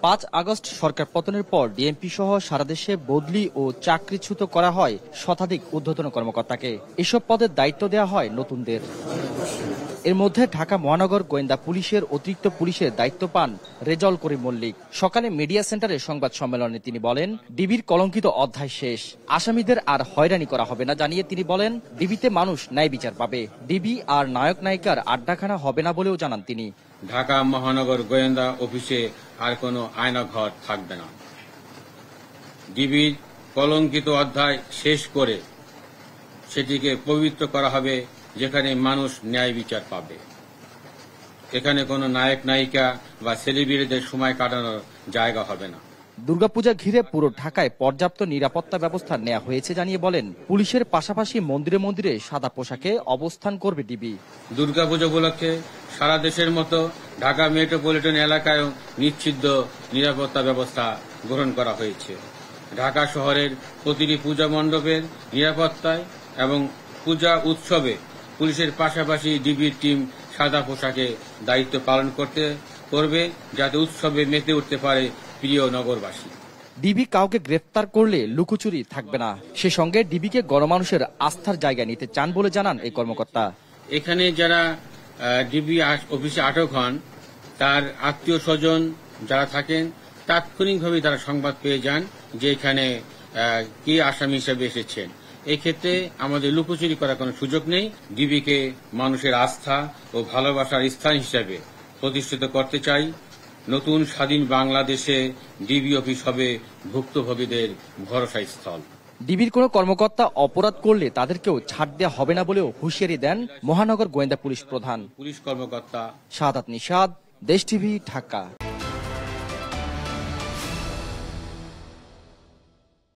5 August সরকার পতনের পর DMP সহ সারা দেশে বদলি ও চাকরিচ্যুত করা হয় শতাধিক ঊর্ধ্বতন কর্মকর্তাকে। এসব পদের দায়িত্ব দেওয়া হয় নতুনদের। এর মধ্যে ঢাকা মহানগর গোয়েন্দা পুলিশের অতিরিক্ত পুলিশের দায়িত্ব পান রেজাউল করিম মল্লিক। সকালে মিডিয়া সেন্টারে সংবাদ সম্মেলনে তিনি বলেন, ডিবির কলঙ্কিত অধ্যায় শেষ, আসামিদের আর হয়রানি করা হবে না জানিয়ে তিনি বলেন, ডিবিতে মানুষ ন্যায় বিচার পাবে, ডিবি আর নায়ক নায়িকার আড্ডাখানা হবে না বলেও জানান তিনি। ঢাকা মহানগর গোয়েন্দা অফিসে আর কোনো আয়নাঘর থাকবে না। ডিবির কলঙ্কিত অধ্যায় শেষ করে সেটিকে পবিত্র করা হবে, যেখানে মানুষ ন্যায় বিচার পাবে। এখানে কোনো নায়ক নায়িকা বা সেলিব্রিটিদের সময় কাটানোর জায়গা হবে না। দুর্গাপূজা ঘিরে পুরো ঢাকায় পর্যাপ্ত নিরাপত্তা ব্যবস্থা নেওয়া হয়েছে জানিয়ে বলেন, পুলিশের পাশাপাশি মন্দিরে মন্দিরে সাদা পোশাকে অবস্থান করবে ডিবি। দুর্গাপূজা উপলক্ষে সারা দেশের মতো ঢাকা মেট্রোপলিটন এলাকায়ও নিশ্চিদ্র নিরাপত্তা ব্যবস্থা গ্রহণ করা হয়েছে। ঢাকা শহরের প্রতিটি পূজা মণ্ডপের নিরাপত্তায় এবং পূজা উৎসবে পুলিশের পাশাপাশি ডিবির টিম সাদা পোশাকে দায়িত্ব পালন করবে, যাতে উৎসবে মেতে উঠতে পারে প্রিয় নগরবাসী। ডিবি কাউকে গ্রেফতার করলে লুকোচুরি থাকবে না, সে সঙ্গে ডিবিকে গণমানুষের আস্থার জায়গায় নিতে চান বলে জানান এই কর্মকর্তা। এখানে যারা ডিবি অফিসে আটক হন, তার আত্মীয় স্বজন যারা থাকেন, তাৎক্ষণিকভাবে তারা সংবাদ পেয়ে যান যে এখানে কে আসামি হিসেবে এসেছেন। এই ক্ষেত্রে আমাদের লুকোচুরি করার কোনো সুযোগ নেই। ডিবিকে মানুষের আস্থা ও ভালোবাসার স্থান হিসেবে প্রতিষ্ঠিত করতে চাই। নতুন স্বাধীন বাংলাদেশে ডিবি অফিস হবে ভুক্তভোগীদের ভরসা স্থল। ডিবির কোনো কর্মকর্তা অপরাধ করলে তাদেরকেও ছাড় দেওয়া হবে না বলেও হুঁশিয়ারি দেন মহানগর গোয়েন্দা পুলিশ প্রধান পুলিশ কর্মকর্তা শাহাদাত নিশাদ, দেশ টিভি, ঢাকা।